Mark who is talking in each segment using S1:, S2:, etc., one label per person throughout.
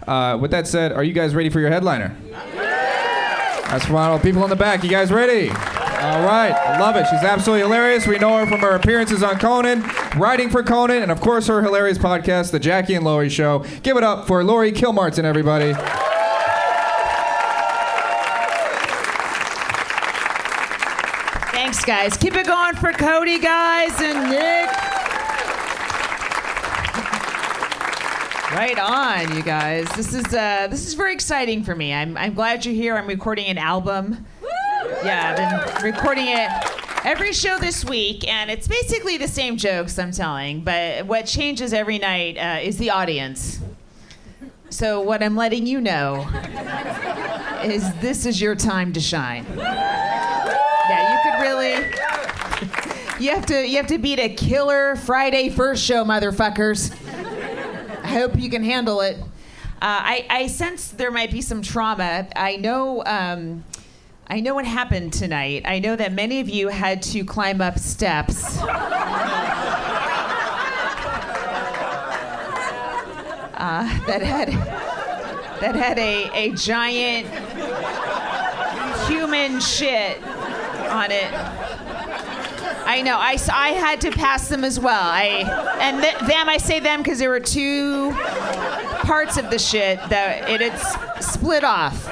S1: With that said, are you guys ready for your headliner? That's from all the people in the back. You guys ready? All right. I love it. She's absolutely hilarious. We know her from her appearances on Conan, writing for Conan, and of course her hilarious podcast, The Jackie and Laurie Show. Give it up for Laurie Kilmartin, everybody.
S2: Thanks, guys. Keep it going for Cody, guys, and Nick. Right on, you guys. This is very exciting for me. I'm glad you're here. I'm recording an album. Yeah, I've been recording it every show this week, and it's basically the same jokes I'm telling, but what changes every night is the audience. So what I'm letting you know is this is your time to shine. Yeah, you could really. You have to beat a killer Friday first show, motherfuckers. I hope you can handle it. I sense there might be some trauma. I know what happened tonight. I know that many of you had to climb up steps. That had a giant human shit on it. I know. I had to pass them as well. I say them because there were two parts of the shit that it had split off.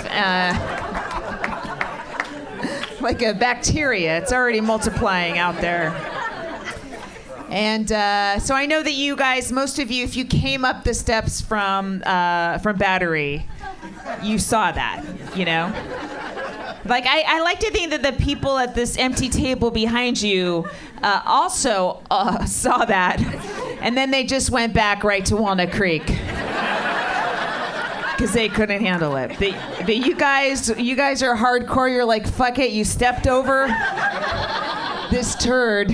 S2: Like a bacteria. It's already multiplying out there. And so I know that you guys, most of you, if you came up the steps from Battery, you saw that, you know? Like, I like to think that the people at this empty table behind you also saw that, and then they just went back right to Walnut Creek because they couldn't handle it. But you guys are hardcore. You're like, fuck it, you stepped over this turd.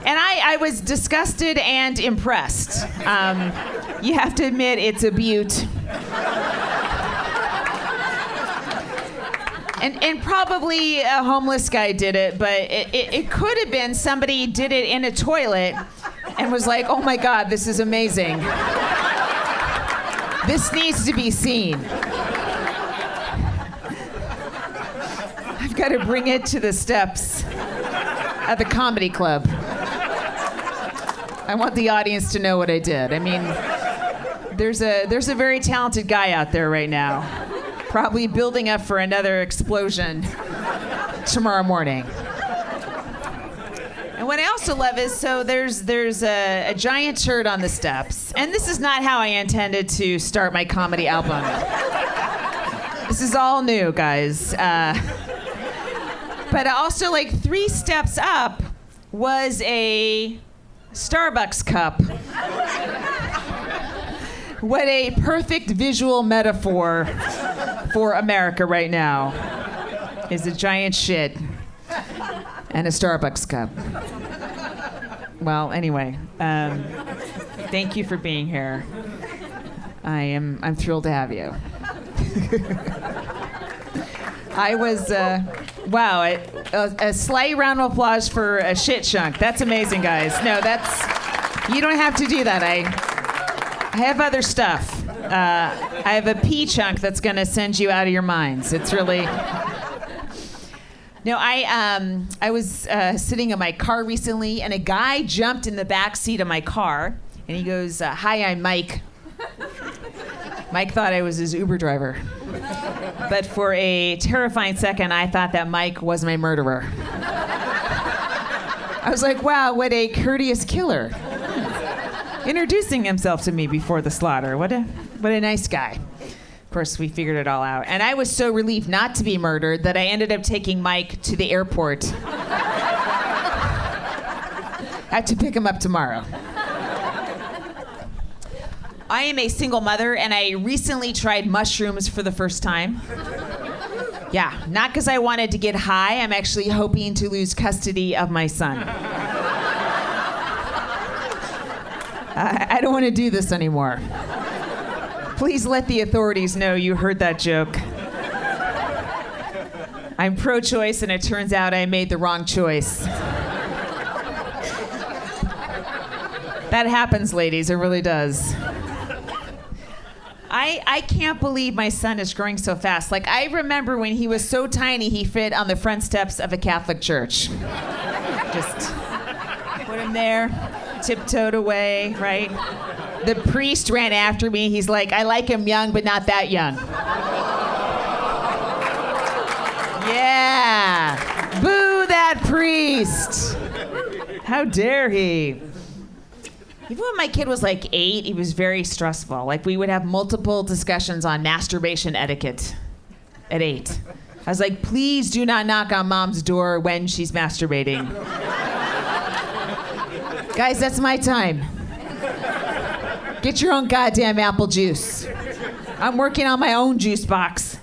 S2: And I was disgusted and impressed. You have to admit, it's a beaut. And probably a homeless guy did it, but it could have been somebody did it in a toilet and was like, oh my God, this is amazing. This needs to be seen. I've got to bring it to the steps at the comedy club. I want the audience to know what I did. I mean, there's a very talented guy out there right now. Probably building up for another explosion tomorrow morning. And what I also love is, so there's a giant turd on the steps. And this is not how I intended to start my comedy album. This is all new, guys. But also, like, 3 steps up was a Starbucks cup. What a perfect visual metaphor for America right now is a giant shit and a Starbucks cup. Well, anyway, thank you for being here. I'm thrilled to have you. I was, wow, a slight round of applause for a shit chunk. That's amazing, guys. No, you don't have to do that. I have other stuff. I have a pee chunk that's going to send you out of your minds. It's really... No, I was sitting in my car recently, and a guy jumped in the back seat of my car, and he goes, hi, I'm Mike. Mike thought I was his Uber driver. But for a terrifying second, I thought that Mike was my murderer. I was like, wow, what a courteous killer. Introducing himself to me before the slaughter. What a nice guy. Of course, we figured it all out. And I was so relieved not to be murdered that I ended up taking Mike to the airport. I have to pick him up tomorrow. I am a single mother, and I recently tried mushrooms for the first time. Yeah, not because I wanted to get high. I'm actually hoping to lose custody of my son. I don't want to do this anymore. Please let the authorities know you heard that joke. I'm pro-choice, and it turns out I made the wrong choice. That happens, ladies. It really does. I can't believe my son is growing so fast. Like, I remember when he was so tiny, he fit on the front steps of a Catholic church. Just put him there, tiptoed away, right? The priest ran after me. He's like, I like him young, but not that young. Yeah. Boo that priest. How dare he? Even when my kid was like 8, he was very stressful. Like, we would have multiple discussions on masturbation etiquette at 8. I was like, please do not knock on mom's door when she's masturbating. Guys, that's my time. Get your own goddamn apple juice. I'm working on my own juice box.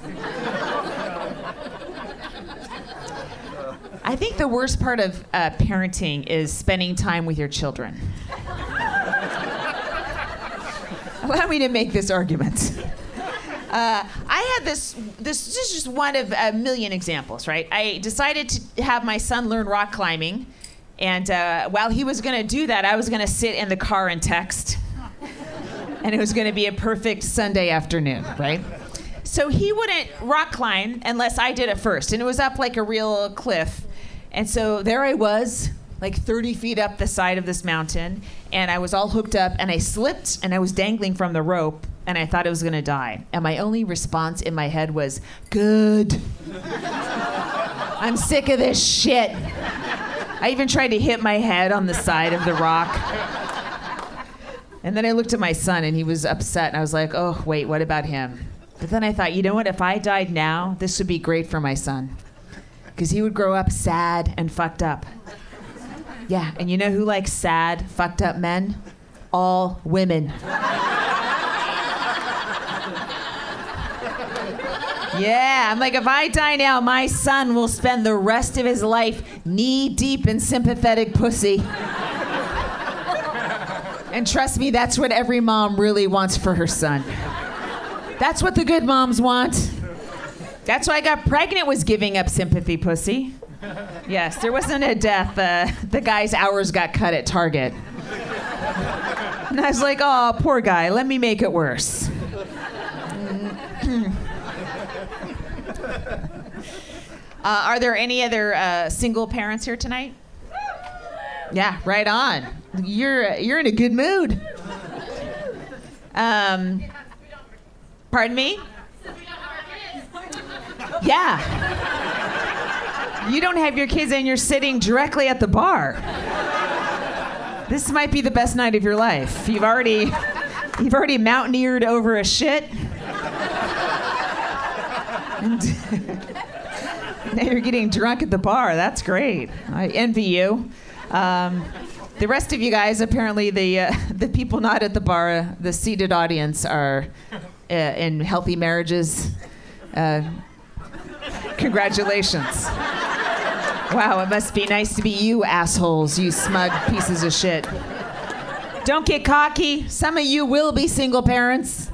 S2: I think the worst part of parenting is spending time with your children. Allow me to make this argument. I had this is just one of a million examples, right? I decided to have my son learn rock climbing, and while he was going to do that, I was going to sit in the car and text, and it was going to be a perfect Sunday afternoon, right? So he wouldn't rock climb unless I did it first, and it was up like a real cliff, and so there I was, like 30 feet up the side of this mountain, and I was all hooked up, and I slipped, and I was dangling from the rope, and I thought I was gonna die. And my only response in my head was, good. I'm sick of this shit. I even tried to hit my head on the side of the rock. And then I looked at my son, and he was upset, and I was like, oh, wait, what about him? But then I thought, you know what, if I died now, this would be great for my son. Because he would grow up sad and fucked up. Yeah, and you know who likes sad, fucked up men? All women. Yeah, I'm like, if I die now, my son will spend the rest of his life knee-deep in sympathetic pussy. And trust me, that's what every mom really wants for her son. That's what the good moms want. That's why I got pregnant, was giving up sympathy pussy. Yes, there wasn't a death. The guy's hours got cut at Target. And I was like, oh, poor guy, let me make it worse. Are there any other single parents here tonight? Yeah, right on. You're in a good mood. Pardon me? Yeah. You don't have your kids and you're sitting directly at the bar. This might be the best night of your life. You've already mountaineered over a shit. And now you're getting drunk at the bar. That's great. I envy you. The rest of you guys, apparently the people not at the bar, the seated audience, are in healthy marriages. Congratulations. Wow, it must be nice to be you assholes, you smug pieces of shit. Don't get cocky. Some of you will be single parents.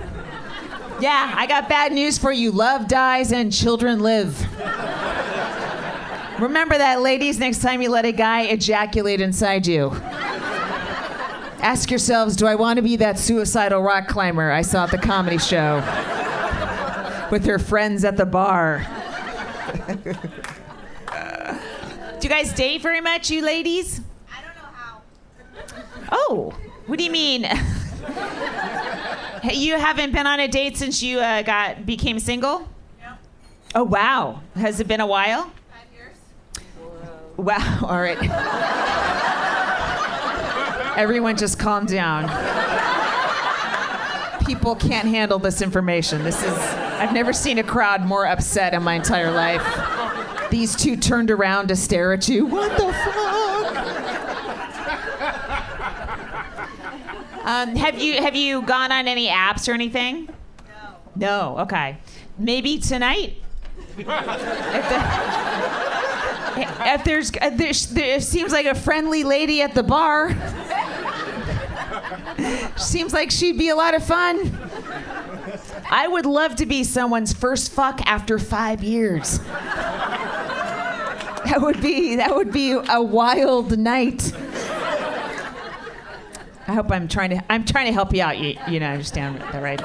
S2: Yeah, I got bad news for you. Love dies and children live. Remember that, ladies, next time you let a guy ejaculate inside you. Ask yourselves, do I want to be that suicidal rock climber I saw at the comedy show with her friends at the bar? Do you guys date very much, you ladies?
S3: I don't know how.
S2: Oh, what do you mean? Hey, you haven't been on a date since you became single?
S3: No.
S2: Oh, wow. Has it been a while?
S3: 5 years.
S2: Wow, all right. Everyone just calm down. People can't handle this information. I've never seen a crowd more upset in my entire life. These two turned around to stare at you. What the fuck? Have you gone on any apps or anything?
S3: No.
S2: No, okay. Maybe tonight? If there seems like a friendly lady at the bar. Seems like she'd be a lot of fun. I would love to be someone's first fuck after 5 years. That would be a wild night. I hope I'm trying to help you out. You know, understand that, right?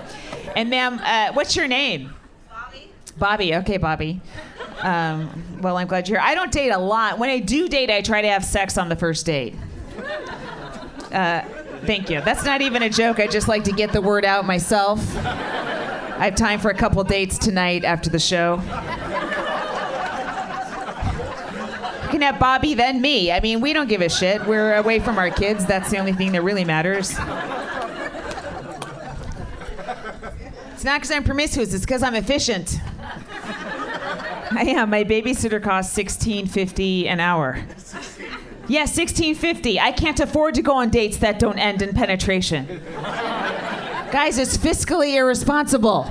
S2: And ma'am, what's your name? Bobby. Okay, Bobby. Well, I'm glad you're here. I don't date a lot. When I do date, I try to have sex on the first date. Thank you. That's not even a joke. I just like to get the word out myself. I have time for a couple dates tonight after the show. You can have Bobby, then me. I mean, we don't give a shit. We're away from our kids. That's the only thing that really matters. It's not because I'm promiscuous. It's because I'm efficient. I am. My babysitter costs $16.50 an hour. Yeah, $16.50. I can't afford to go on dates that don't end in penetration. Guys, it's fiscally irresponsible.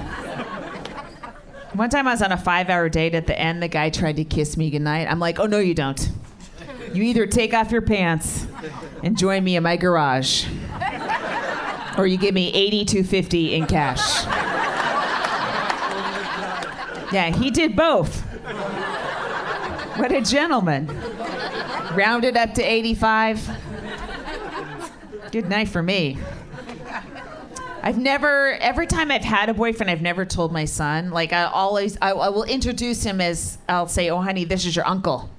S2: One time I was on a 5-hour date. At the end, the guy tried to kiss me goodnight. I'm like, oh, no, you don't. You either take off your pants and join me in my garage, or you give me $82.50 in cash. Yeah, he did both. What a gentleman. Rounded up to 85. Good night for me. Every time I've had a boyfriend, I've never told my son. Like, I will introduce him as, I'll say, oh, honey, this is your uncle.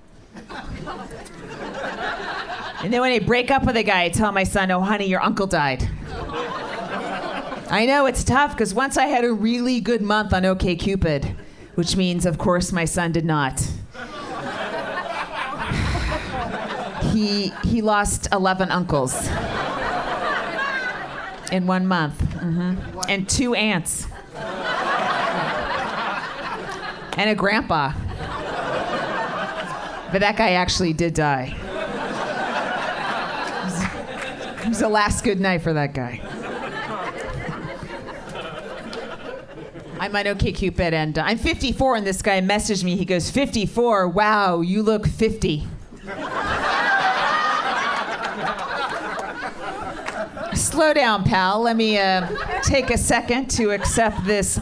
S2: And then when I break up with a guy, I tell my son, oh, honey, your uncle died. I know, it's tough, because once I had a really good month on OkCupid, which means, of course, my son did not. He lost 11 uncles in 1 month, and 2 aunts, and a grandpa. But that guy actually did die. It was the last good night for that guy. I'm on OkCupid, and I'm 54, and this guy messaged me. He goes, 54, wow, you look 50. Slow down, pal. Let me take a second to accept this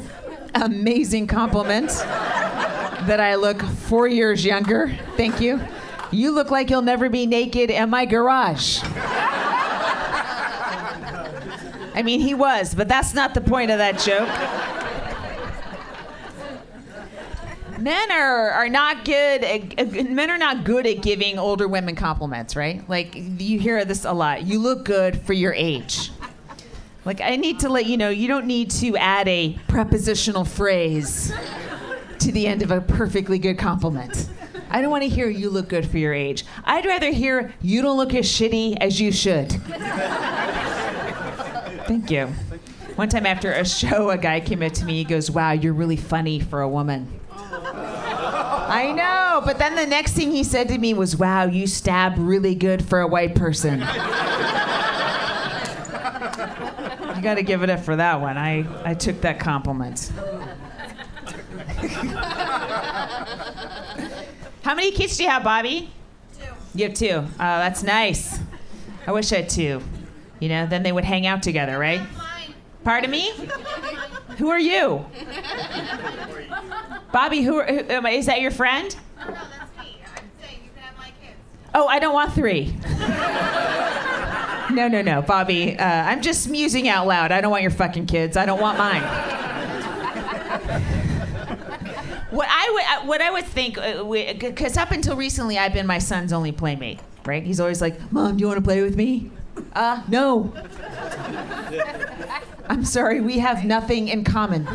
S2: amazing compliment that I look 4 years younger. Thank you. You look like you'll never be naked in my garage. I mean, he was, but that's not the point of that joke. Men are not good. Men are not good at giving older women compliments, right? Like, you hear this a lot. You look good for your age. Like, I need to let you know, you don't need to add a prepositional phrase to the end of a perfectly good compliment. I don't want to hear you look good for your age. I'd rather hear you don't look as shitty as you should. Thank you. One time after a show, a guy came up to me. He goes, wow, you're really funny for a woman. I know, but then the next thing he said to me was, wow, you stab really good for a white person. You got to give it up for that one. I took that compliment. How many kids do you have, Bobby?
S3: 2.
S2: You have 2. Oh, that's nice. I wish I had 2. You know, then they would hang out together, right?
S3: Mine.
S2: Pardon me? Who are you? Bobby, is that your friend?
S3: Oh, no, that's me. I'm saying you can have my kids.
S2: Oh, I don't want 3. No, Bobby. I'm just musing out loud. I don't want your fucking kids. I don't want mine. What I would think, because up until recently, I've been my son's only playmate, right? He's always like, Mom, do you want to play with me? No. I'm sorry, we have nothing in common.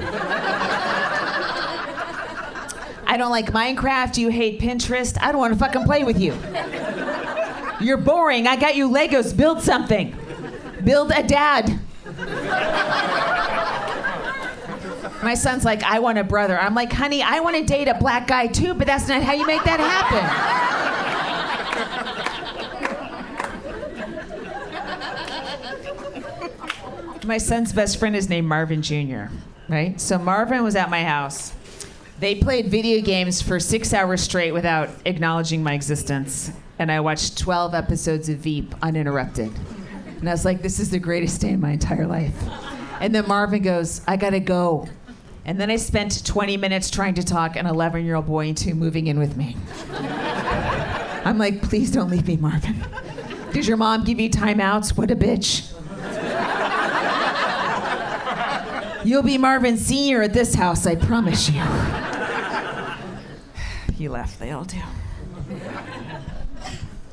S2: I don't like Minecraft, you hate Pinterest, I don't want to fucking play with you. You're boring, I got you Legos, build something. Build a dad. My son's like, I want a brother. I'm like, honey, I want to date a black guy too, but that's not how you make that happen. My son's best friend is named Marvin Jr., right? So Marvin was at my house. They played video games for 6 hours straight without acknowledging my existence. And I watched 12 episodes of Veep uninterrupted. And I was like, this is the greatest day in my entire life. And then Marvin goes, I gotta go. And then I spent 20 minutes trying to talk an 11-year-old boy into moving in with me. I'm like, please don't leave me, Marvin. Does your mom give you timeouts? What a bitch. You'll be Marvin Sr. at this house, I promise you. He left. They all do.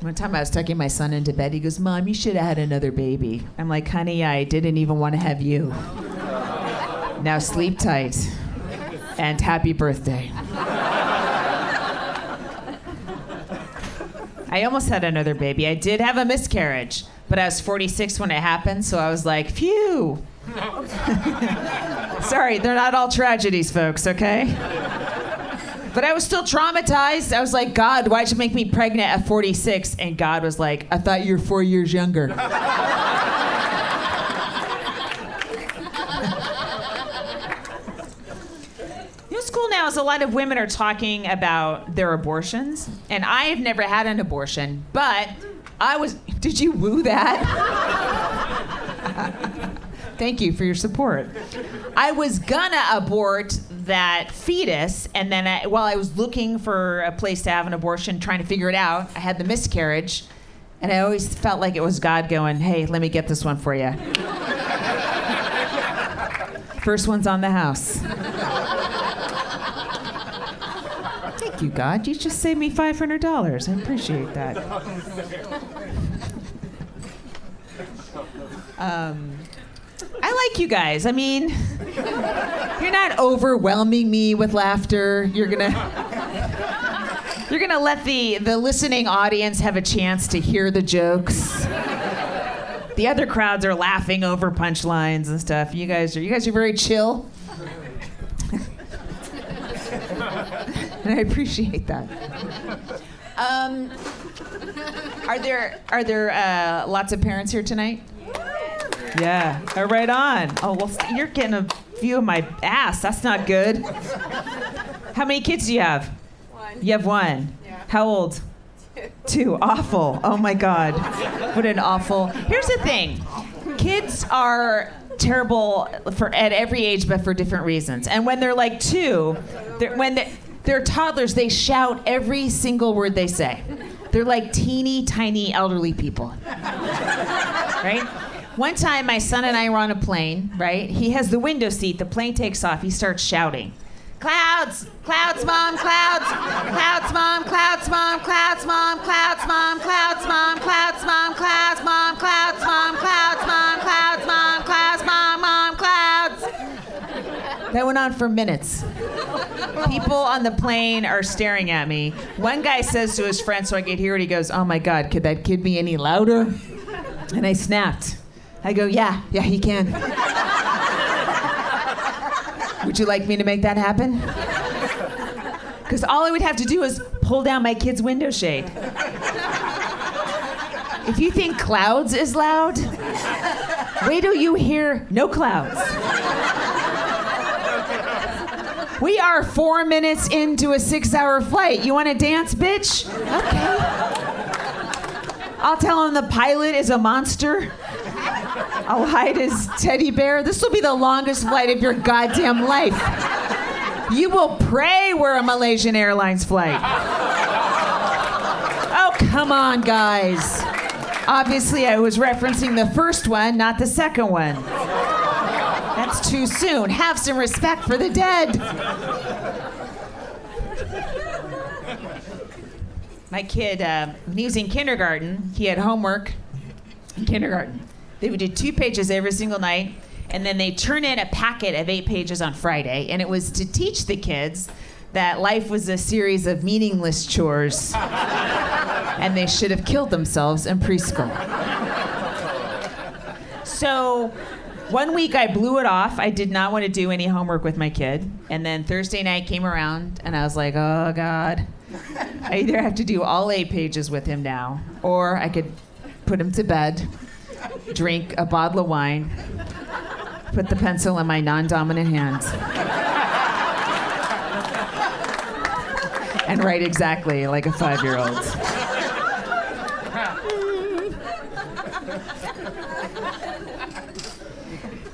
S2: One time I was tucking my son into bed. He goes, Mom, you should have had another baby. I'm like, honey, I didn't even want to have you. Now sleep tight. And happy birthday. I almost had another baby. I did have a miscarriage, but I was 46 when it happened, so I was like, phew. Sorry, they're not all tragedies, folks, okay? But I was still traumatized. I was like, God, why'd you make me pregnant at 46? And God was like, I thought you were 4 years younger. School now is a lot of women are talking about their abortions, and I have never had an abortion, but did you woo that? Thank you for your support. I was gonna abort that fetus, and then while I was looking for a place to have an abortion, trying to figure it out, I had the miscarriage, and I always felt like it was God going, hey, let me get this one for you. First one's on the house. Thank you, God. You just saved me $500. I appreciate that. I like you guys. I mean, you're not overwhelming me with laughter. You're gonna let the listening audience have a chance to hear the jokes. The other crowds are laughing over punchlines and stuff. You guys are very chill. And I appreciate that. Are there lots of parents here tonight? Yeah. Right on. Oh, well, you're getting a view of my ass. That's not good. How many kids do you have?
S3: One.
S2: You have one.
S3: Yeah.
S2: How old? Two. Awful. Oh my God. What an awful. Here's the thing. Kids are terrible at every age, but for different reasons. And when they're like two, they're toddlers, they shout every single word they say. They're like teeny tiny elderly people. Right? One time my son and I were on a plane, right? He has the window seat, the plane takes off, he starts shouting. Clouds, clouds, mom, clouds, clouds, mom, clouds, mom, clouds, mom, clouds, mom, clouds, mom, clouds, mom, clouds, mom, clouds, mom, clouds, mom, clouds, mom, clouds, mom, clouds. That went on for minutes. People on the plane are staring at me. One guy says to his friend, so I could hear it, he goes, oh my God, could that kid be any louder? And I snapped. I go, yeah, he can. Would you like me to make that happen? Because all I would have to do is pull down my kid's window shade. If you think clouds is loud, wait till you hear no clouds. We are 4 minutes into a 6-hour flight. You want to dance, bitch? Okay. I'll tell him the pilot is a monster. I'll hide his teddy bear. This will be the longest flight of your goddamn life. You will pray we're a Malaysian Airlines flight. Oh, come on, guys. Obviously, I was referencing the first one, not the second one. That's too soon. Have some respect for the dead. My kid, when he was in kindergarten, he had homework in kindergarten. They would do 2 pages every single night, and then they turn in a packet of 8 pages on Friday, and it was to teach the kids that life was a series of meaningless chores, and they should have killed themselves in preschool. So one week I blew it off. I did not want to do any homework with my kid, and then Thursday night came around, and I was like, oh, God. I either have to do all 8 pages with him now, or I could put him to bed, drink a bottle of wine, put the pencil in my non-dominant hand, and write exactly like a 5-year-old.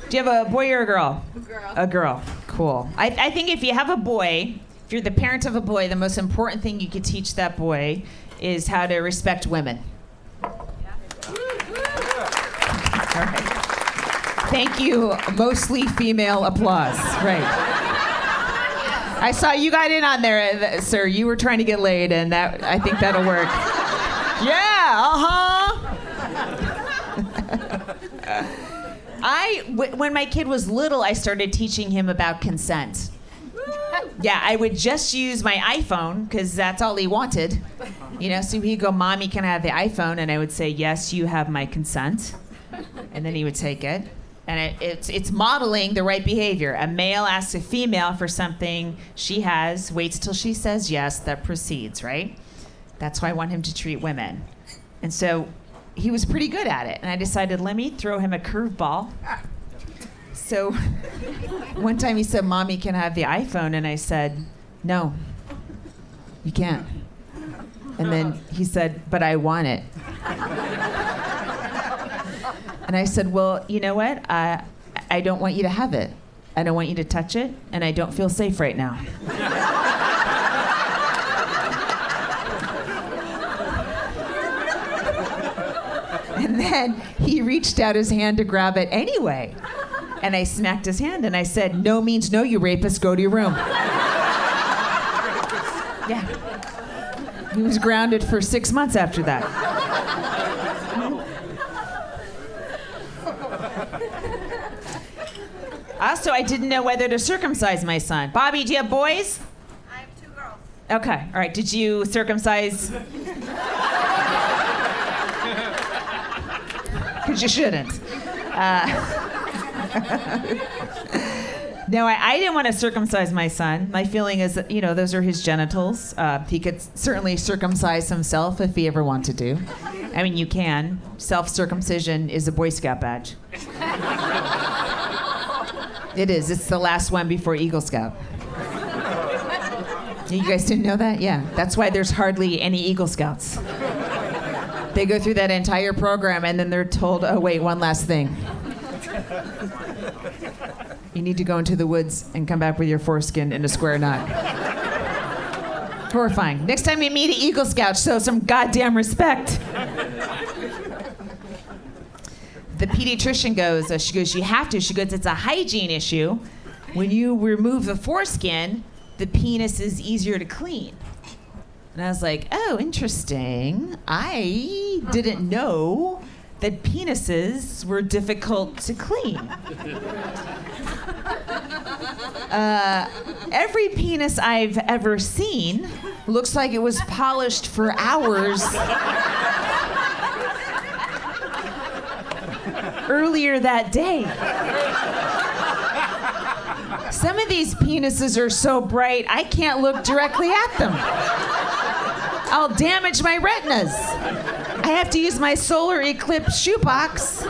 S2: Do you have a boy or a girl?
S3: Girl.
S2: A girl. Cool. I think if you have a boy, if you're the parent of a boy, the most important thing you could teach that boy is how to respect women. All right. Thank you, mostly female applause. Right. I saw you got in on there, sir. You were trying to get laid, and I think that'll work. Yeah, when my kid was little, I started teaching him about consent. Yeah, I would just use my iPhone because that's all he wanted. So he'd go, "Mommy, can I have the iPhone?" And I would say, "Yes, you have my consent." And then he would take it. And it's modeling the right behavior. A male asks a female for something she has, waits till she says yes, that proceeds, right? That's how I want him to treat women. And so he was pretty good at it. And I decided, let me throw him a curveball. So one time he said, "Mommy, can I have the iPhone?" And I said, "No, you can't." And then he said, "But I want it." And I said, "Well, you know what? I don't want you to have it. I don't want you to touch it, and I don't feel safe right now." And then he reached out his hand to grab it anyway. And I smacked his hand and I said, "No means no, you rapist. Go to your room." Yeah. He was grounded for 6 months after that. Also, I didn't know whether to circumcise my son. Bobby, do you have boys?
S3: I have 2 girls.
S2: Okay, all right. Did you circumcise? Because you shouldn't. No, I didn't want to circumcise my son. My feeling is that, those are his genitals. He could certainly circumcise himself if he ever wanted to. I mean, you can. Self-circumcision is a Boy Scout badge. It is. It's the last one before Eagle Scout. You guys didn't know that? Yeah. That's why there's hardly any Eagle Scouts. They go through that entire program and then they're told, "Oh, wait, one last thing. You need to go into the woods and come back with your foreskin in a square knot." Horrifying. Next time you meet an Eagle Scout, show some goddamn respect. The pediatrician goes, you have to. She goes, "It's a hygiene issue. When you remove the foreskin, the penis is easier to clean." And I was like, "Oh, interesting. I didn't know that penises were difficult to clean." Every penis I've ever seen looks like it was polished for hours earlier that day. Some of these penises are so bright, I can't look directly at them. I'll damage my retinas. I have to use my solar eclipse shoebox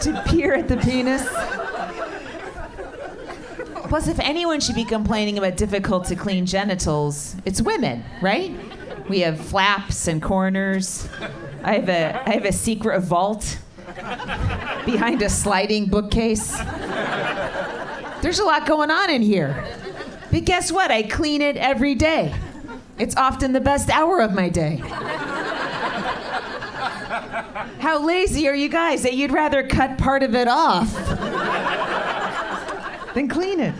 S2: to peer at the penis. Plus, if anyone should be complaining about difficult to clean genitals, it's women, right? We have flaps and corners. I have a secret vault behind a sliding bookcase. There's a lot going on in here. But guess what? I clean it every day. It's often the best hour of my day. How lazy are you guys that you'd rather cut part of it off than clean it?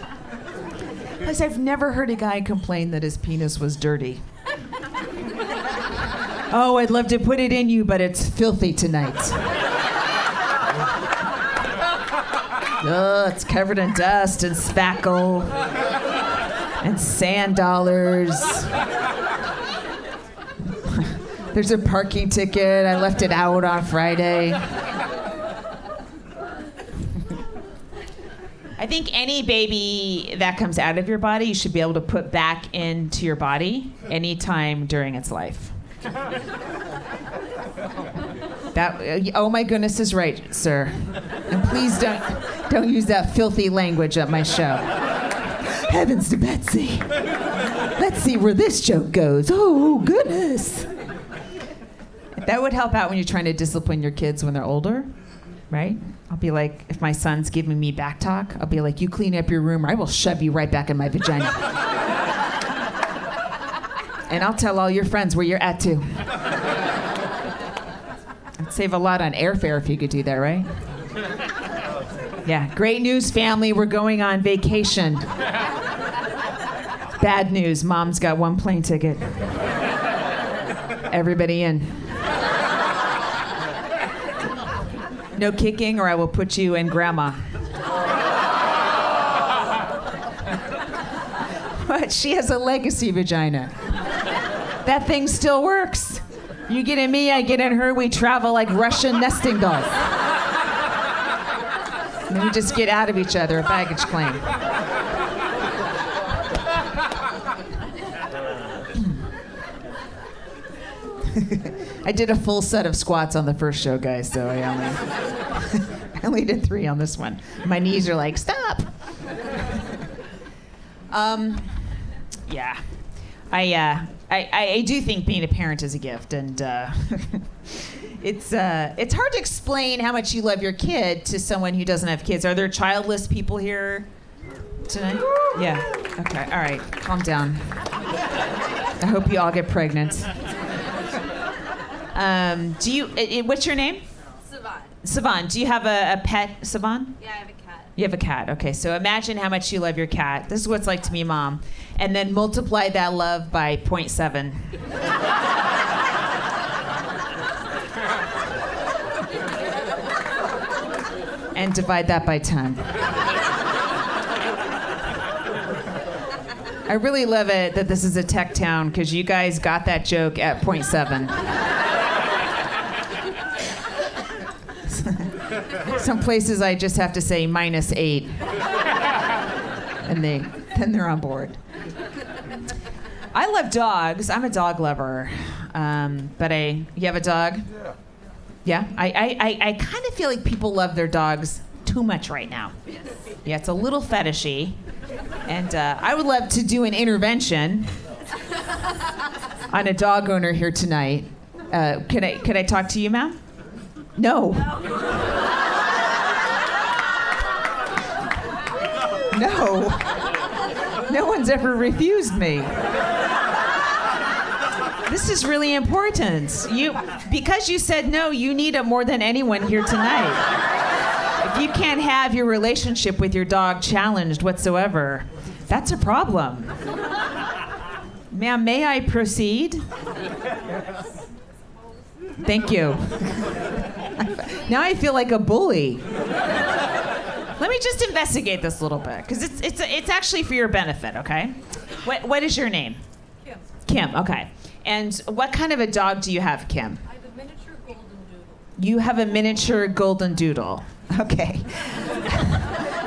S2: Plus, I've never heard a guy complain that his penis was dirty. "Oh, I'd love to put it in you, but it's filthy tonight." Oh, it's covered in dust and spackle and sand dollars. There's a parking ticket. I left it out on Friday. I think any baby that comes out of your body, you should be able to put back into your body anytime during its life. That, oh my goodness, is right, sir. And please don't use that filthy language at my show. Heavens to Betsy. Let's see where this joke goes. Oh, goodness. That would help out when you're trying to discipline your kids when they're older, right? I'll be like, if my son's giving me back talk, I'll be like, "You clean up your room or I will shove you right back in my vagina." And I'll tell all your friends where you're at too. It'd save a lot on airfare if you could do that, right? Yeah, great news, family. We're going on vacation. Bad news, mom's got one plane ticket. Everybody in. No kicking or I will put you in grandma. But she has a legacy vagina. That thing still works. You get in me, I get in her, we travel like Russian nesting dolls. And we just get out of each other, a baggage claim. I did a full set of squats on the first show, guys, so I only did 3 on this one. My knees are like, stop. Yeah. I do think being a parent is a gift, and it's hard to explain how much you love your kid to someone who doesn't have kids. Are there childless people here tonight? Yeah. Okay. All right. Calm down. I hope you all get pregnant. What's your name?
S3: Savon.
S2: Savon. Do you have a pet, Savon?
S3: Yeah, I have a cat.
S2: You have a cat. Okay, so imagine how much you love your cat. This is what it's like to be a mom. And then multiply that love by 0.7. And divide that by 10. I really love it that this is a tech town because you guys got that joke at 0.7. Some places I just have to say -8. And then they're on board. I love dogs. I'm a dog lover. But you have a dog? Yeah. I kind of feel like people love their dogs too much right now. Yeah, it's a little fetishy. And I would love to do an intervention on a dog owner here tonight. Could I talk to you, ma'am? No. No. No one's ever refused me. This is really important. Because you said no, you need it more than anyone here tonight. If you can't have your relationship with your dog challenged whatsoever, that's a problem. Ma'am, may I proceed? Thank you. Now I feel like a bully. Let me just investigate this a little bit, because it's actually for your benefit, okay? What is your name?
S3: Kim.
S2: Kim, okay. And what kind of a dog do you have, Kim?
S3: I have a miniature golden doodle.
S2: You have a miniature golden doodle. Okay.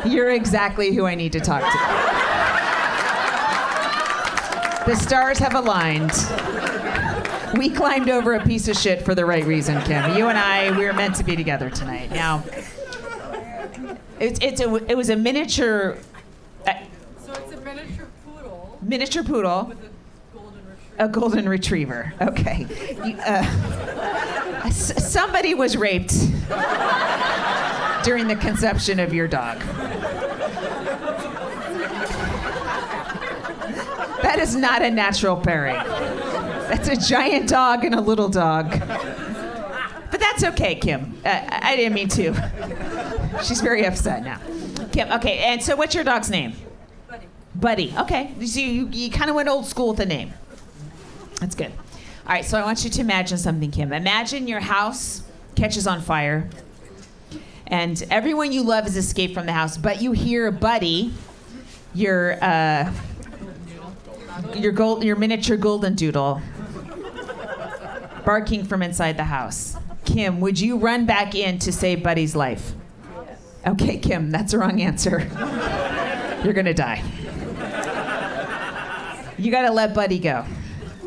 S2: You're exactly who I need to talk to. The stars have aligned. We climbed over a piece of shit for the right reason, Kim. You and I, we were meant to be together tonight. Now, it was a miniature.
S3: So it's a miniature poodle.
S2: Miniature poodle.
S3: With a golden retriever.
S2: A golden retriever. Okay. Somebody was raped during the conception of your dog. That is not a natural pairing. That's a giant dog and a little dog. But that's okay, Kim. I didn't mean to. She's very upset now. Kim, okay, and so what's your dog's name?
S3: Buddy.
S2: Buddy, okay. So you kind of went old school with the name. That's good. All right, so I want you to imagine something, Kim. Imagine your house catches on fire, and everyone you love has escaped from the house, but you hear Buddy, your miniature golden doodle, barking from inside the house. Kim, would you run back in to save Buddy's life? Okay, Kim, that's the wrong answer. You're gonna die. You gotta let Buddy go.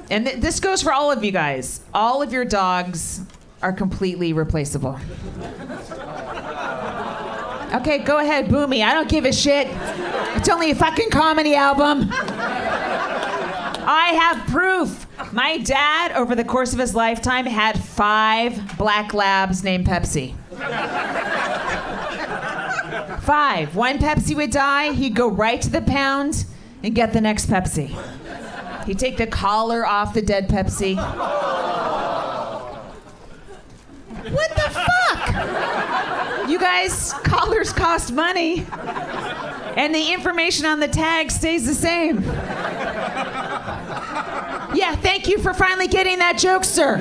S2: And this goes for all of you guys. All of your dogs are completely replaceable. Okay, go ahead, boo me. I don't give a shit. It's only a fucking comedy album. I have proof. My dad, over the course of his lifetime, had 5 black labs named Pepsi. 5. One Pepsi would die, he'd go right to the pound and get the next Pepsi. He'd take the collar off the dead Pepsi. What the fuck? You guys, collars cost money. And the information on the tag stays the same. Yeah, thank you for finally getting that joke, sir.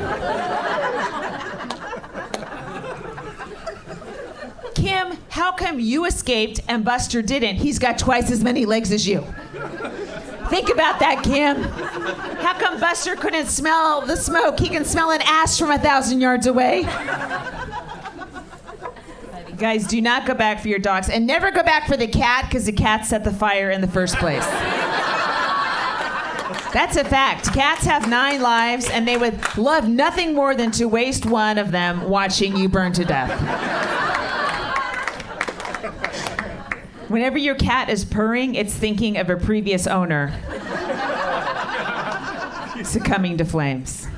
S2: Kim, how come you escaped and Buster didn't? He's got twice as many legs as you. Think about that, Kim. How come Buster couldn't smell the smoke? He can smell an ass from 1,000 yards away. Guys, do not go back for your dogs. And never go back for the cat, because the cat set the fire in the first place. That's a fact. Cats have 9 lives, and they would love nothing more than to waste one of them watching you burn to death. Whenever your cat is purring, it's thinking of a previous owner succumbing to flames.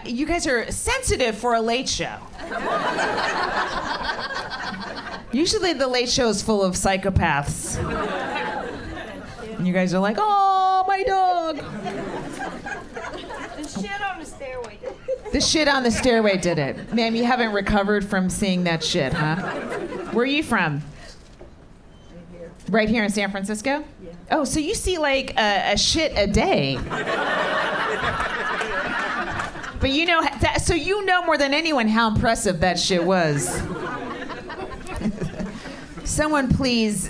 S2: You guys are sensitive for a late show. Usually the late show is full of psychopaths. And you guys are like, oh, my dog.
S3: The shit on the stairway did it.
S2: The shit on the stairway did it. Ma'am, you haven't recovered from seeing that shit, huh? Where are you from? Right here in San Francisco?
S3: Yeah.
S2: Oh, so you see like a shit a day. But you know, so you know more than anyone how impressive that shit was. Someone please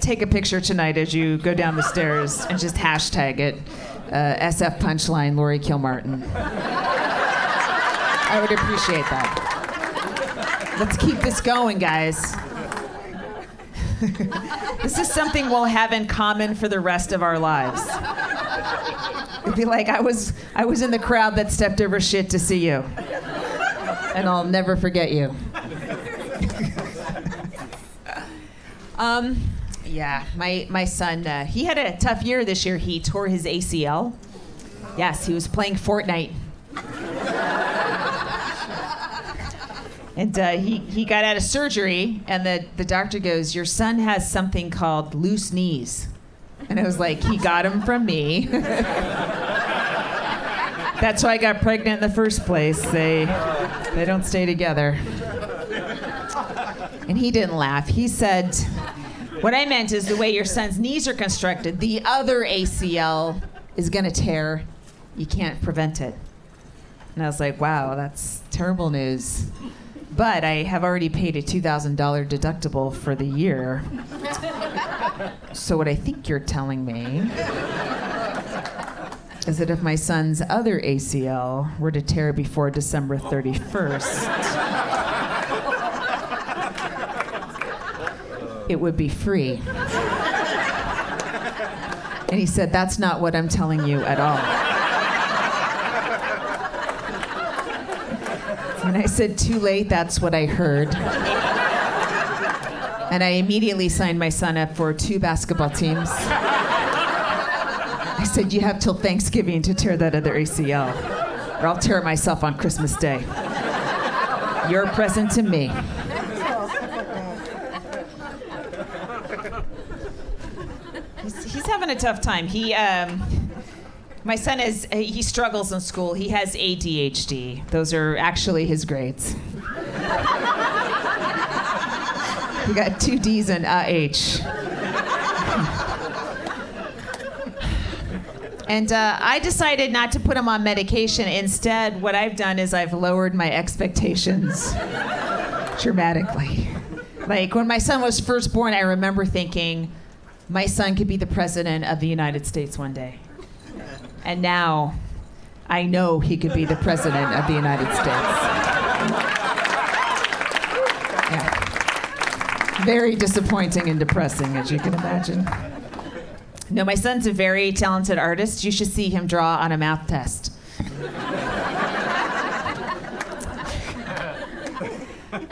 S2: take a picture tonight as you go down the stairs and just hashtag it. SF Punchline, Lori Kilmartin. I would appreciate that. Let's keep this going, guys. This is something we'll have in common for the rest of our lives. It'd be like, I was in the crowd that stepped over shit to see you. And I'll never forget you. Yeah, my son, he had a tough year this year. He tore his ACL. Yes, he was playing Fortnite. And he got out of surgery, and the doctor goes, your son has something called loose knees. And I was like, he got them from me. That's why I got pregnant in the first place. They don't stay together. And he didn't laugh. He said, what I meant is the way your son's knees are constructed, the other ACL is going to tear. You can't prevent it. And I was like, wow, that's terrible news. But I have already paid a $2,000 deductible for the year. So what I think you're telling me is that if my son's other ACL were to tear before December 31st, it would be free. And he said, that's not what I'm telling you at all. And I said, too late, that's what I heard. And I immediately signed my son up for 2 basketball teams. I said, you have till Thanksgiving to tear that other ACL, or I'll tear it myself on Christmas Day. Your present to me. He's having a tough time. My son he struggles in school. He has ADHD. Those are actually his grades. He got 2 D's and a H. And I decided not to put him on medication. Instead, what I've done is I've lowered my expectations dramatically. Like when my son was first born, I remember thinking, my son could be the president of the United States one day. And now, I know he could be the president of the United States. Yeah. Very disappointing and depressing, as you can imagine. No, my son's a very talented artist. You should see him draw on a math test.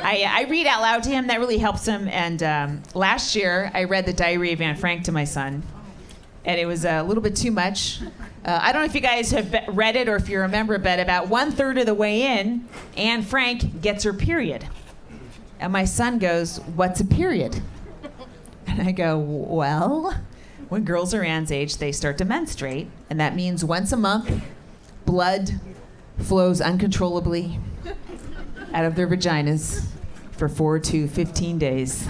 S2: I read out loud to him. That really helps him. And last year, I read The Diary of Anne Frank to my son. And it was a little bit too much. I don't know if you guys have read it or if you remember, but about 1/3 of the way in, Anne Frank gets her period. And my son goes, what's a period? And I go, well, when girls are Anne's age, they start to menstruate. And that means once a month, blood flows uncontrollably out of their vaginas for 4 to 15 days,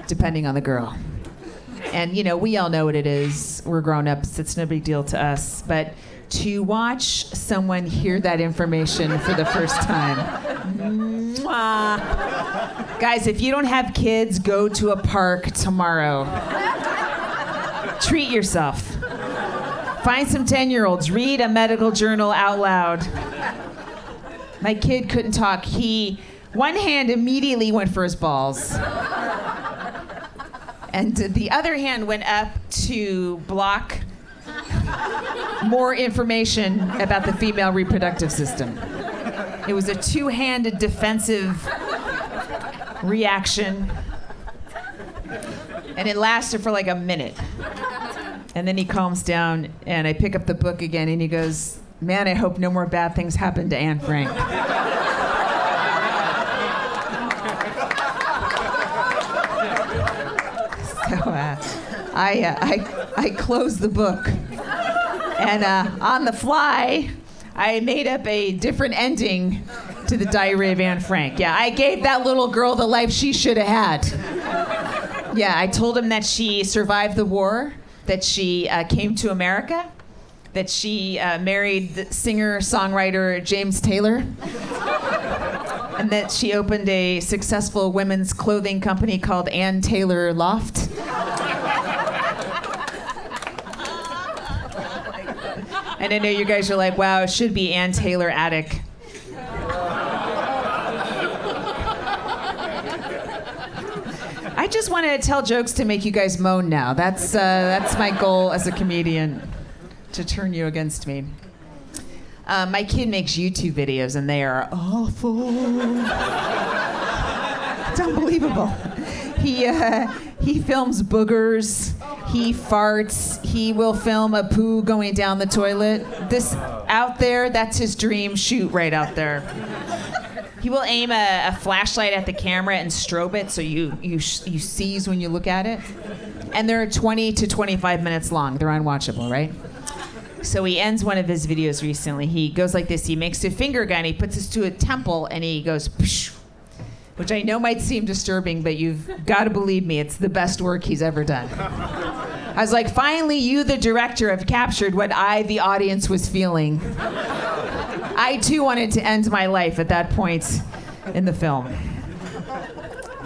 S2: depending on the girl. And, we all know what it is. We're grown-ups. It's no big deal to us. But to watch someone hear that information for the first time, mwah. Guys, if you don't have kids, go to a park tomorrow. Treat yourself. Find some 10-year-olds. Read a medical journal out loud. My kid couldn't talk. One hand immediately went for his balls. And the other hand went up to block more information about the female reproductive system. It was a two-handed defensive reaction. And it lasted for like a minute. And then he calms down, and I pick up the book again, and he goes, "Man, I hope no more bad things happen to Anne Frank." So I closed the book, and on the fly, I made up a different ending to the Diary of Anne Frank. Yeah, I gave that little girl the life she should have had. Yeah, I told him that she survived the war, that she came to America, that she married the singer-songwriter James Taylor, and that she opened a successful women's clothing company called Ann Taylor Loft. And I know you guys are like, wow, it should be Ann Taylor Attic. I just want to tell jokes to make you guys moan now. That's my goal as a comedian, to turn you against me. My kid makes YouTube videos, and they are awful. It's unbelievable. He films boogers. He farts. He will film a poo going down the toilet. This out there, that's his dream shoot right out there. He will aim a flashlight at the camera and strobe it so you seize when you look at it. And they're 20 to 25 minutes long. They're unwatchable, right? So he ends one of his videos recently. He goes like this. He makes a finger gun. He puts this to a temple, and he goes, psh, which I know might seem disturbing, but you've got to believe me, it's the best work he's ever done. I was like, finally, you, the director, have captured what I, the audience, was feeling. I, too, wanted to end my life at that point in the film.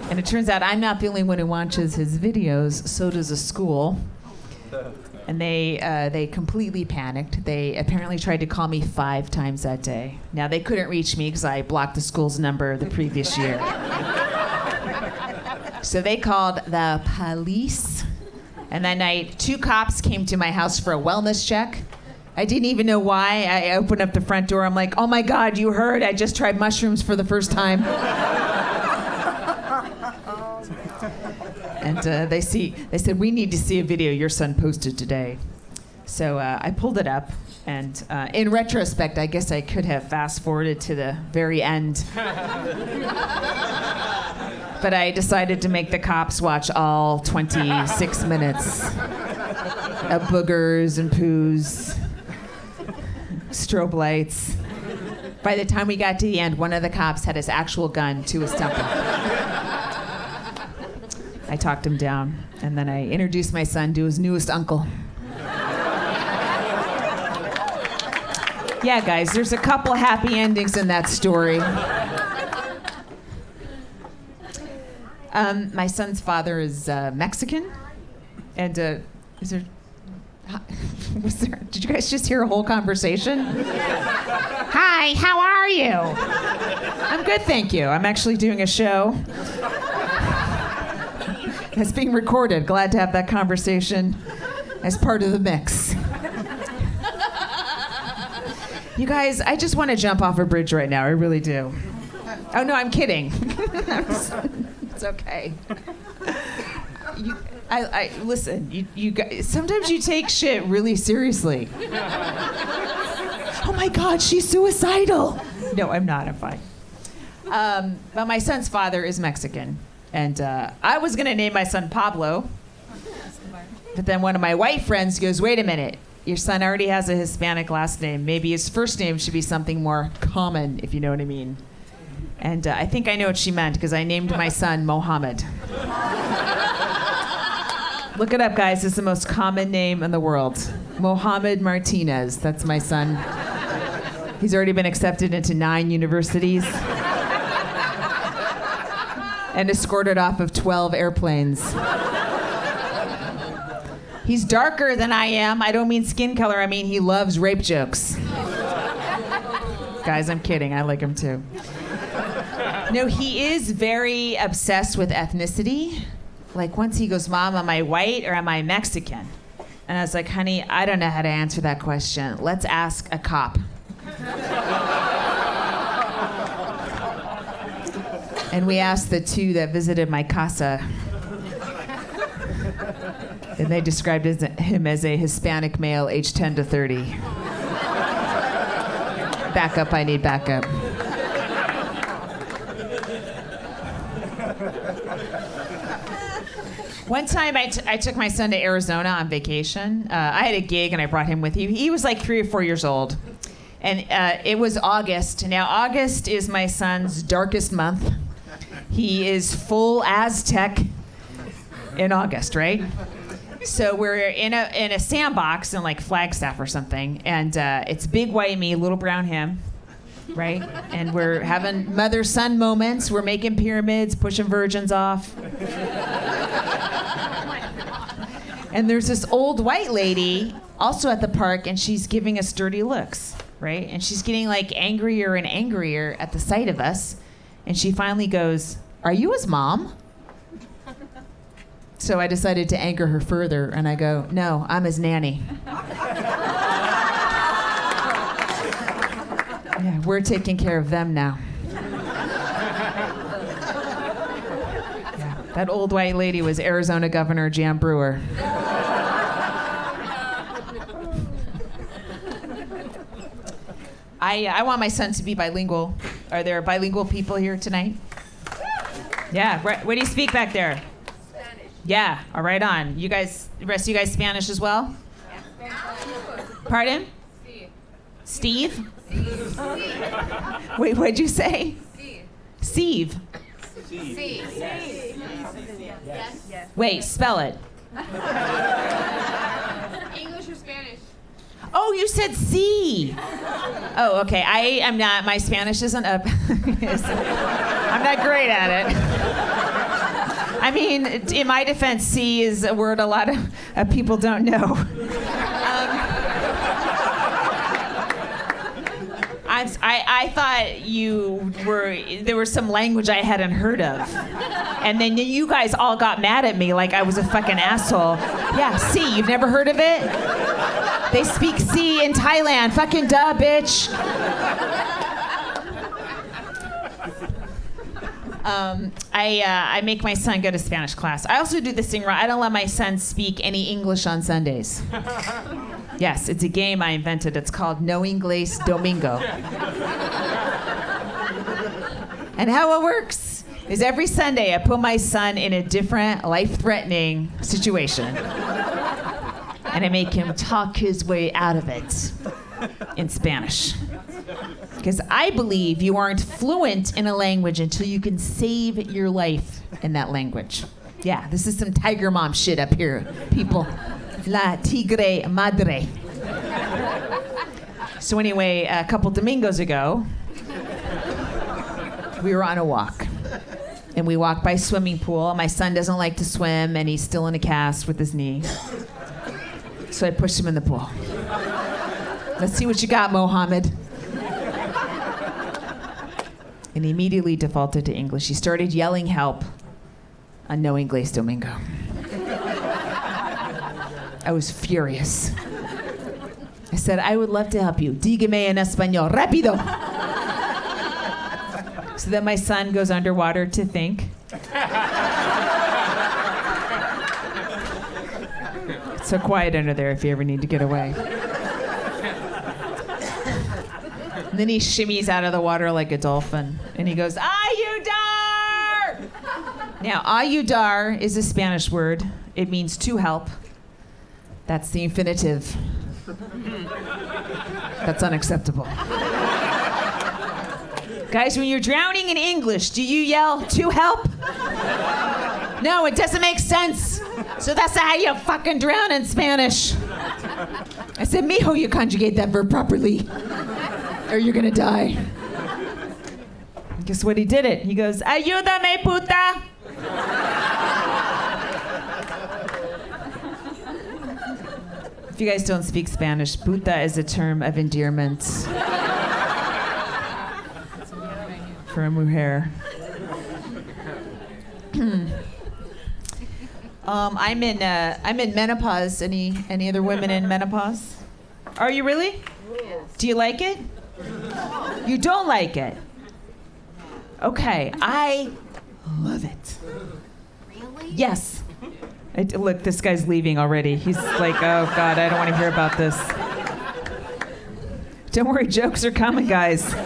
S2: And it turns out I'm not the only one who watches his videos. So does a school. And they completely panicked. They apparently tried to call me 5 times that day. Now, they couldn't reach me because I blocked the school's number the previous year. So they called the police. And that night, 2 cops came to my house for a wellness check. I didn't even know why. I opened up the front door. I'm like, oh my God, you heard? I just tried mushrooms for the first time. And they said, we need to see a video your son posted today. So I pulled it up. And in retrospect, I guess I could have fast forwarded to the very end. But I decided to make the cops watch all 26 minutes of boogers and poos, strobe lights. By the time we got to the end, one of the cops had his actual gun to his temple. I talked him down, and then I introduced my son to his newest uncle. Yeah, guys, there's a couple happy endings in that story. My son's father is Mexican, and did you guys just hear a whole conversation? Hi, how are you? I'm good, thank you. I'm actually doing a show. It's being recorded. Glad to have that conversation as part of the mix. You guys, I just want to jump off a bridge right now. I really do. Oh, no, I'm kidding. It's okay. Listen, you guys, sometimes you take shit really seriously. Oh my God, she's suicidal. No, I'm not. I'm fine. But my son's father is Mexican. And I was going to name my son Pablo. But then one of my white friends goes, wait a minute. your son already has a Hispanic last name. Maybe his first name should be something more common, if you know what I mean. And I think I know what she meant because I named my son Mohammed. Look it up, guys. It's the most common name in the world. Mohammed Martinez. That's my son. He's already been accepted into 9 universities and escorted off of 12 airplanes. He's darker than I am. I don't mean skin color. I mean he loves rape jokes. Guys, I'm kidding. I like him too. No, he is very obsessed with ethnicity. Like once he goes, Mom, am I white or am I Mexican? And I was like, honey, I don't know how to answer that question. Let's ask a cop. And we asked the 2 that visited my casa. And they described him as a Hispanic male, aged 10 to 30. Backup, I need backup. One time I took my son to Arizona on vacation. I had a gig and I brought him with me. He was like 3 or 4 years old. And it was August. Now, August is my son's darkest month. He is full Aztec in August, right? So we're in a sandbox in like Flagstaff or something. And it's big white me, little brown him, right? And we're having mother-son moments. We're making pyramids, pushing virgins off. And there's this old white lady also at the park, and she's giving us dirty looks, right? And she's getting like angrier and angrier at the sight of us. And she finally goes, "Are you his mom?" So I decided to anger her further, and I go, "No, I'm his nanny." Yeah, we're taking care of them now. Yeah, that old white lady was Arizona Governor Jan Brewer. I want my son to be bilingual. Are there bilingual people here tonight? Yeah, what do you speak back there?
S3: Spanish.
S2: Yeah, all right on. You guys, the rest of you guys Spanish as well?
S3: Yeah.
S2: Pardon?
S3: Steve.
S2: Steve? Wait, what'd you say?
S3: Steve.
S2: Steve.
S3: Yes.
S2: Wait, spell it.
S3: English or Spanish?
S2: Oh, you said C. Oh, okay. I am not, my Spanish isn't up. I'm not great at it. I mean, in my defense, C is a word a lot of people don't know. I thought there was some language I hadn't heard of. And then you guys all got mad at me like I was a fucking asshole. Yeah, C, you've never heard of it? They speak C in Thailand. Fucking duh, bitch. I make my son go to Spanish class. I also do this thing where I don't let my son speak any English on Sundays. Yes, it's a game I invented. It's called No Inglés Domingo. And how it works is every Sunday I put my son in a different life-threatening situation. And I make him talk his way out of it in Spanish. Because I believe you aren't fluent in a language until you can save your life in that language. Yeah, this is some Tiger Mom shit up here, people. La tigre madre. So anyway, a couple domingos ago, we were on a walk. And we walked by a swimming pool. My son doesn't like to swim, and he's still in a cast with his knee. So I pushed him in the pool. Let's see what you got, Mohammed. And he immediately defaulted to English. He started yelling help on No Inglés Domingo. I was furious. I said, I would love to help you. Dígame en español. Rápido. So then my son goes underwater to think. It's so quiet under there if you ever need to get away. And then he shimmies out of the water like a dolphin. And he goes, ayudar! Now, ayudar is a Spanish word. It means to help. That's the infinitive. That's unacceptable. Guys, when you're drowning in English, do you yell, "to help"? No, it doesn't make sense. So that's how you fucking drown in Spanish. I said, "Mijo, you conjugate that verb properly, or you're gonna die." Guess what? He did it. He goes, "Ayúdame, puta." If you guys don't speak Spanish, puta is a term of endearment for a mujer. I'm in menopause. Any other women in menopause? Are you really? Do you like it? You don't like it? Okay, I love it.
S3: Really?
S2: Yes. Look, this guy's leaving already. He's like, "Oh God, I don't want to hear about this." Don't worry, jokes are coming, guys. Women.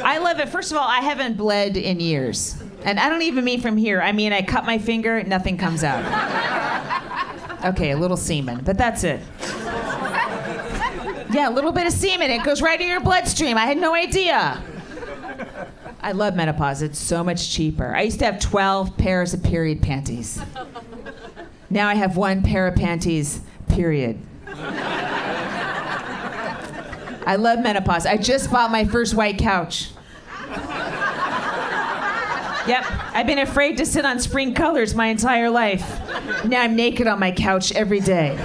S2: I love it. First of all, I haven't bled in years. And I don't even mean from here. I mean, I cut my finger, nothing comes out. Okay, a little semen, but that's it. Yeah, a little bit of semen. It goes right in your bloodstream. I had no idea. I love menopause. It's so much cheaper. I used to have 12 pairs of period panties. Now I have 1 pair of panties, period. I love menopause. I just bought my first white couch. Yep, I've been afraid to sit on spring colors my entire life. Now I'm naked on my couch every day.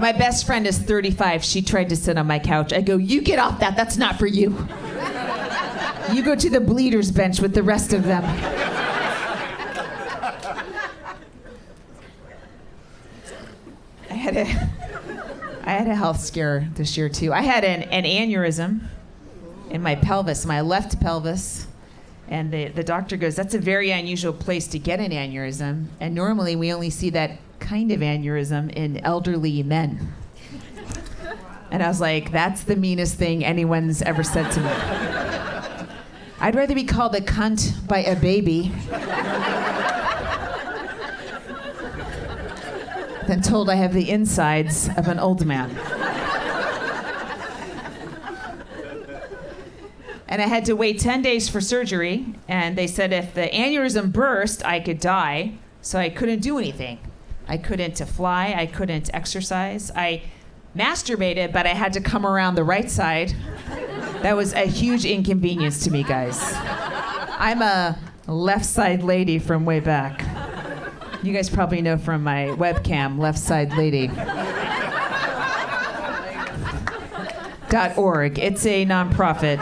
S2: My best friend is 35. She tried to sit on my couch. I go, "You get off that. That's not for you. You go to the bleeders bench with the rest of them." I had a health scare this year too. I had an aneurysm in my pelvis, my left pelvis. And the doctor goes, "That's a very unusual place to get an aneurysm. And normally we only see that kind of aneurysm in elderly men." And I was like, "That's the meanest thing anyone's ever said to me. I'd rather be called a cunt by a baby than told I have the insides of an old man." And I had to wait 10 days for surgery, and they said if the aneurysm burst, I could die, so I couldn't do anything. I couldn't fly, I couldn't exercise. I masturbated, but I had to come around the right side. That was a huge inconvenience to me, guys. I'm a left side lady from way back. You guys probably know from my webcam, left side lady. .org. It's a nonprofit.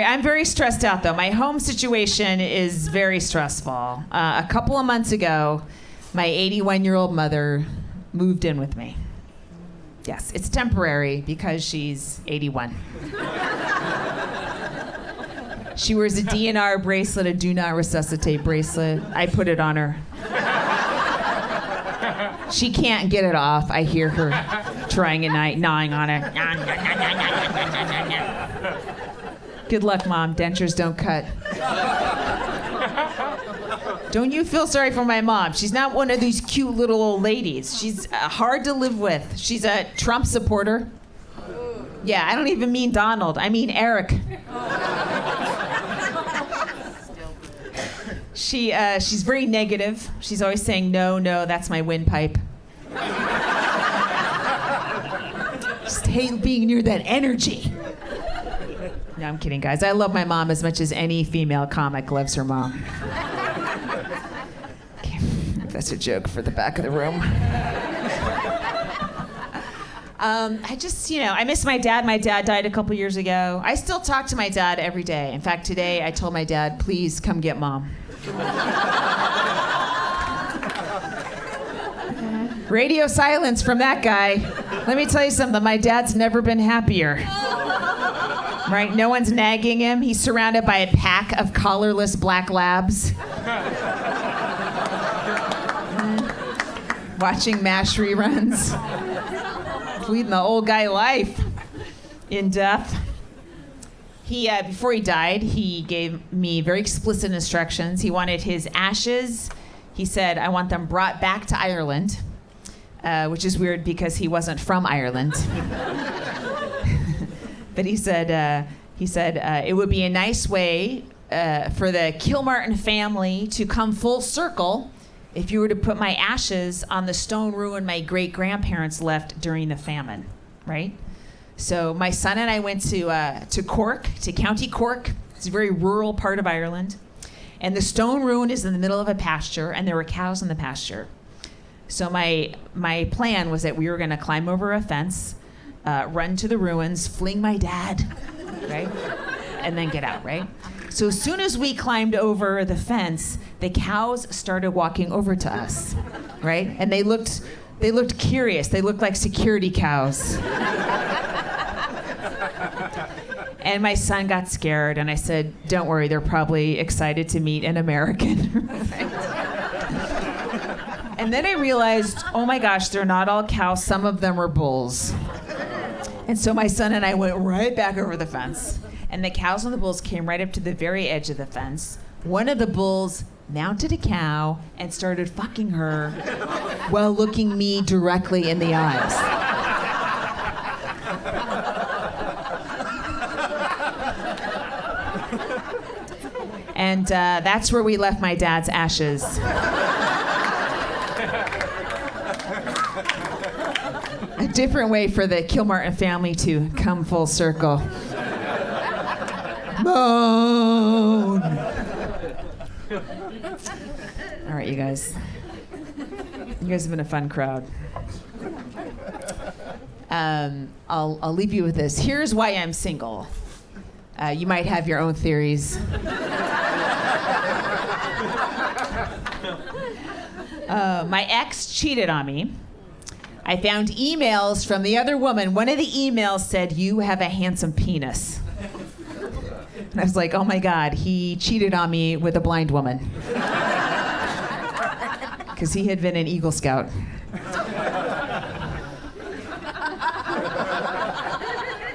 S2: I'm very stressed out though. My home situation is very stressful. A couple of months ago, my 81-year-old mother moved in with me. Yes, it's temporary because she's 81. She wears a DNR bracelet, a do not resuscitate bracelet. I put it on her. She can't get it off. I hear her trying at night, gnawing on it. Good luck, Mom. Dentures don't cut. Don't you feel sorry for my mom. She's not one of these cute little old ladies. She's hard to live with. She's a Trump supporter. Yeah, I don't even mean Donald. I mean Eric. She's very negative. She's always saying, "No, no, that's my windpipe." Just hate being near that energy. No, I'm kidding, guys. I love my mom as much as any female comic loves her mom. Okay, that's a joke for the back of the room. I miss my dad. My dad died a couple years ago. I still talk to my dad every day. In fact, today I told my dad, "Please come get Mom." Radio silence from that guy. Let me tell you something. My dad's never been happier. Right? No one's nagging him. He's surrounded by a pack of collarless black labs. Watching MASH reruns. Leading the old guy life in death. He before he died, he gave me very explicit instructions. He wanted his ashes. He said, "I want them brought back to Ireland," which is weird because he wasn't from Ireland. But he said it would be a nice way for the Kilmartin family to come full circle if you were to put my ashes on the stone ruin my great-grandparents left during the famine, right? So my son and I went to Cork, to County Cork. It's a very rural part of Ireland. And the stone ruin is in the middle of a pasture, and there were cows in the pasture. So my plan was that we were going to climb over a fence, run to the ruins, fling my dad, right? And then get out, right? So as soon as we climbed over the fence, the cows started walking over to us, right? And they looked curious. They looked like security cows. And my son got scared, and I said, "Don't worry, they're probably excited to meet an American." And then I realized, oh my gosh, they're not all cows. Some of them are bulls. And so my son and I went right back over the fence. And the cows and the bulls came right up to the very edge of the fence. One of the bulls mounted a cow and started fucking her while looking me directly in the eyes. And that's where we left my dad's ashes. A different way for the Kilmartin family to come full circle. Moan. All right, you guys. You guys have been a fun crowd. I'll leave you with this. Here's why I'm single. You might have your own theories. My ex cheated on me. I found emails from the other woman. One of the emails said, "You have a handsome penis." And I was like, oh my God, he cheated on me with a blind woman. Because he had been an Eagle Scout.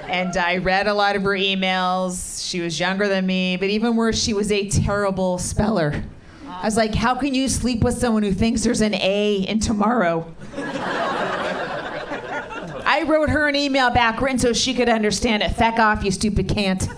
S2: And I read a lot of her emails. She was younger than me, but even worse, she was a terrible speller. I was like, how can you sleep with someone who thinks there's an A in tomorrow? I wrote her an email back written so she could understand it. Feck off, you stupid cant.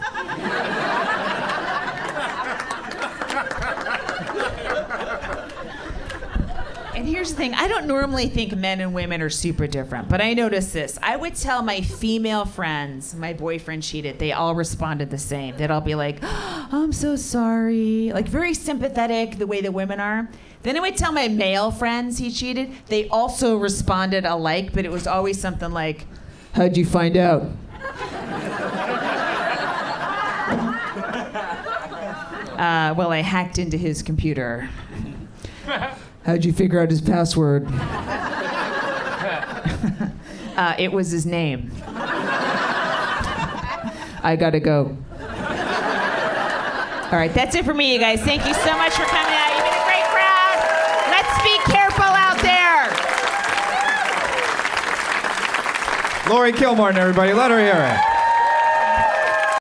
S2: And here's the thing, I don't normally think men and women are super different, but I noticed this. I would tell my female friends my boyfriend cheated. They all responded the same. They'd all be like, oh, I'm so sorry. Like very sympathetic the way the women are. Then I would tell my male friends he cheated. They also responded alike, but it was always something like, how'd you find out? Well, I hacked into his computer. How'd you figure out his password? It was his name. I gotta go. All right, that's it for me, you guys. Thank you so much for coming out. You've been a great crowd. Let's be careful out there.
S1: Lori Kilmartin, everybody. Let her hear it.